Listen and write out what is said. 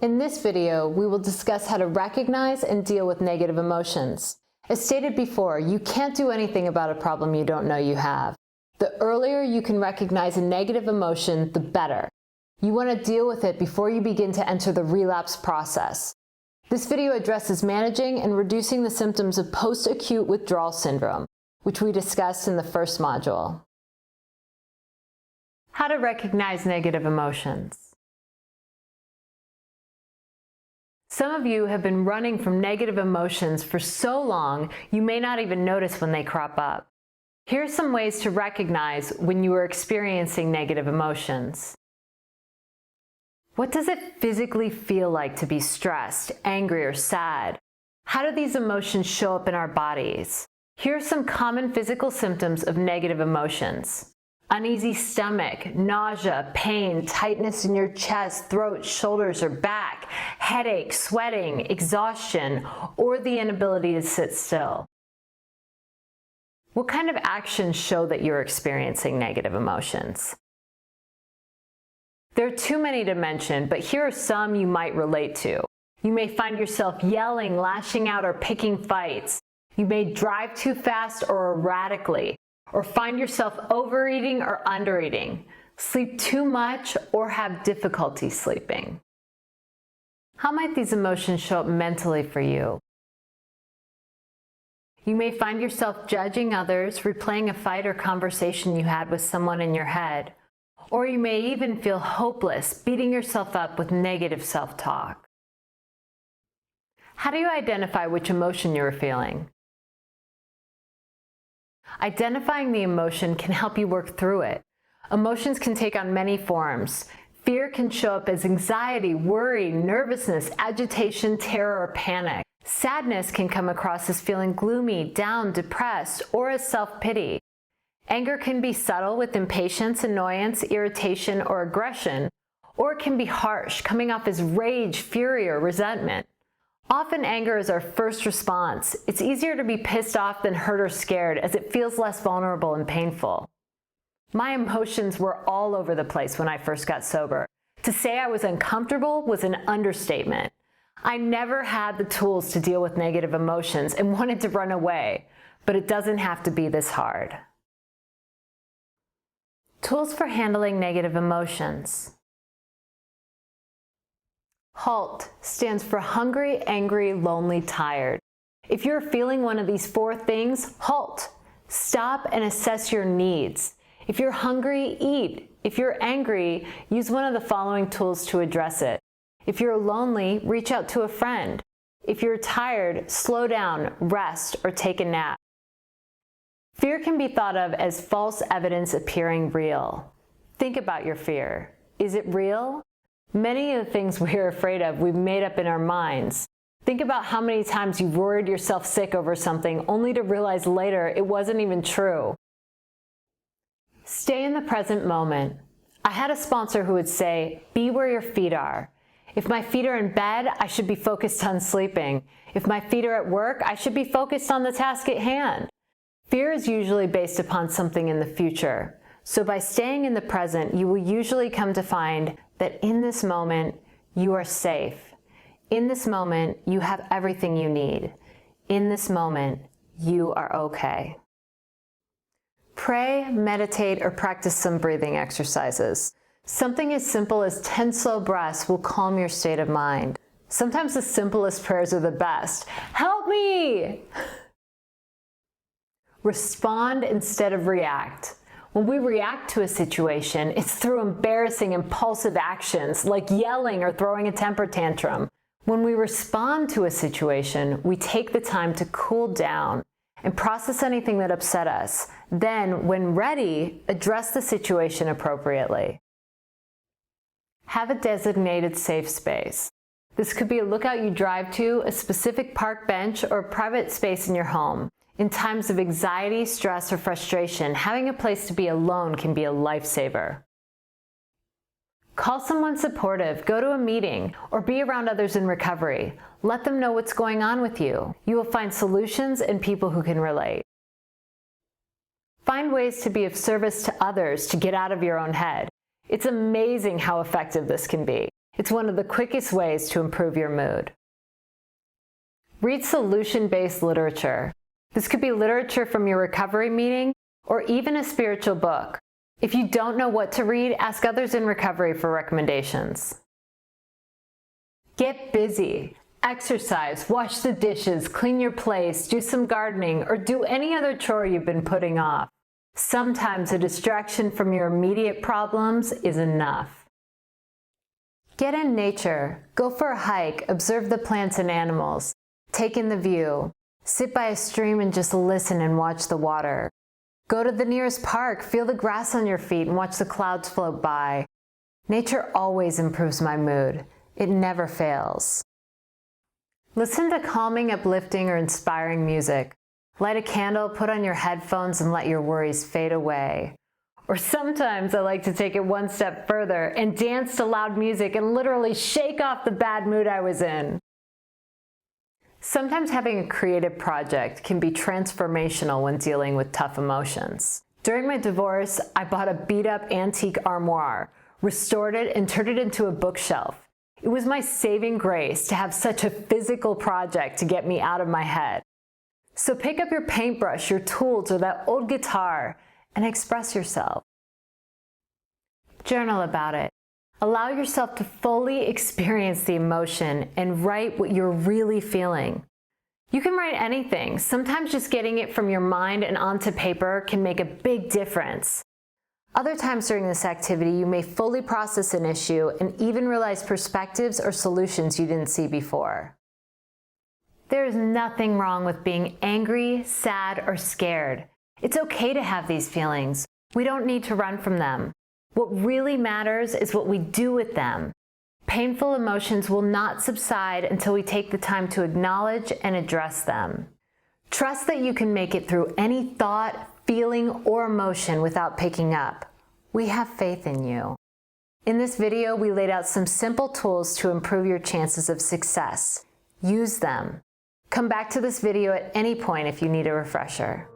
In this video, we will discuss how to recognize and deal with negative emotions. As stated before, you can't do anything about a problem you don't know you have. The earlier you can recognize a negative emotion, the better. You want to deal with it before you begin to enter the relapse process. This video addresses managing and reducing the symptoms of post-acute withdrawal syndrome, which we discussed in the first module. How to recognize negative emotions. Some of you have been running from negative emotions for so long, you may not even notice when they crop up. Here are some ways to recognize when you are experiencing negative emotions. What does it physically feel like to be stressed, angry, or sad? How do these emotions show up in our bodies? Here are some common physical symptoms of negative emotions. Uneasy stomach, nausea, pain, tightness in your chest, throat, shoulders, or back, headache, sweating, exhaustion, or the inability to sit still. What kind of actions show that you're experiencing negative emotions? There are too many to mention, but here are some you might relate to. You may find yourself yelling, lashing out, or picking fights. You may drive too fast or erratically, or find yourself overeating or undereating, sleep too much, or have difficulty sleeping. How might these emotions show up mentally for you? You may find yourself judging others, replaying a fight or conversation you had with someone in your head, or you may even feel hopeless, beating yourself up with negative self-talk. How do you identify which emotion you are feeling? Identifying the emotion can help you work through it. Emotions can take on many forms. Fear can show up as anxiety, worry, nervousness, agitation, terror, or panic. Sadness can come across as feeling gloomy, down, depressed, or as self-pity. Anger can be subtle with impatience, annoyance, irritation, or aggression, or it can be harsh, coming off as rage, fury, or resentment. Often anger is our first response. It's easier to be pissed off than hurt or scared, as it feels less vulnerable and painful. My emotions were all over the place when I first got sober. To say I was uncomfortable was an understatement. I never had the tools to deal with negative emotions and wanted to run away, but it doesn't have to be this hard. Tools for handling negative emotions. HALT stands for hungry, angry, lonely, tired. If you're feeling one of these four things, halt. Stop and assess your needs. If you're hungry, eat. If you're angry, use one of the following tools to address it. If you're lonely, reach out to a friend. If you're tired, slow down, rest, or take a nap. Fear can be thought of as false evidence appearing real. Think about your fear. Is it real? Many of the things we're afraid of, we've made up in our minds. Think about how many times you've worried yourself sick over something only to realize later it wasn't even true. Stay in the present moment. I had a sponsor who would say, "Be where your feet are. If my feet are in bed, I should be focused on sleeping. If my feet are at work, I should be focused on the task at hand." Fear is usually based upon something in the future. So by staying in the present, you will usually come to find that in this moment, you are safe. In this moment, you have everything you need. In this moment, you are okay. Pray, meditate, or practice some breathing exercises. Something as simple as 10 slow breaths will calm your state of mind. Sometimes the simplest prayers are the best. Help me! Respond instead of react. When we react to a situation, it's through embarrassing, impulsive actions like yelling or throwing a temper tantrum. When we respond to a situation, we take the time to cool down and process anything that upset us. Then, when ready, address the situation appropriately. Have a designated safe space. This could be a lookout you drive to, a specific park bench, or a private space in your home. In times of anxiety, stress, or frustration, having a place to be alone can be a lifesaver. Call someone supportive, go to a meeting, or be around others in recovery. Let them know what's going on with you. You will find solutions and people who can relate. Find ways to be of service to others to get out of your own head. It's amazing how effective this can be. It's one of the quickest ways to improve your mood. Read solution-based literature. This could be literature from your recovery meeting or even a spiritual book. If you don't know what to read, ask others in recovery for recommendations. Get busy. Exercise, wash the dishes, clean your place, do some gardening, or do any other chore you've been putting off. Sometimes a distraction from your immediate problems is enough. Get in nature. Go for a hike, observe the plants and animals. Take in the view. Sit by a stream and just listen and watch the water. Go to the nearest park, feel the grass on your feet and watch the clouds float by. Nature always improves my mood. It never fails. Listen to calming, uplifting, or inspiring music. Light a candle, put on your headphones, and let your worries fade away. Or sometimes I like to take it one step further and dance to loud music and literally shake off the bad mood I was in. Sometimes having a creative project can be transformational when dealing with tough emotions. During my divorce, I bought a beat-up antique armoire, restored it, and turned it into a bookshelf. It was my saving grace to have such a physical project to get me out of my head. So pick up your paintbrush, your tools, or that old guitar and express yourself. Journal about it. Allow yourself to fully experience the emotion and write what you're really feeling. You can write anything. Sometimes just getting it from your mind and onto paper can make a big difference. Other times during this activity, you may fully process an issue and even realize perspectives or solutions you didn't see before. There is nothing wrong with being angry, sad, or scared. It's okay to have these feelings. We don't need to run from them. What really matters is what we do with them. Painful emotions will not subside until we take the time to acknowledge and address them. Trust that you can make it through any thought, feeling, or emotion without picking up. We have faith in you. In this video, we laid out some simple tools to improve your chances of success. Use them. Come back to this video at any point if you need a refresher.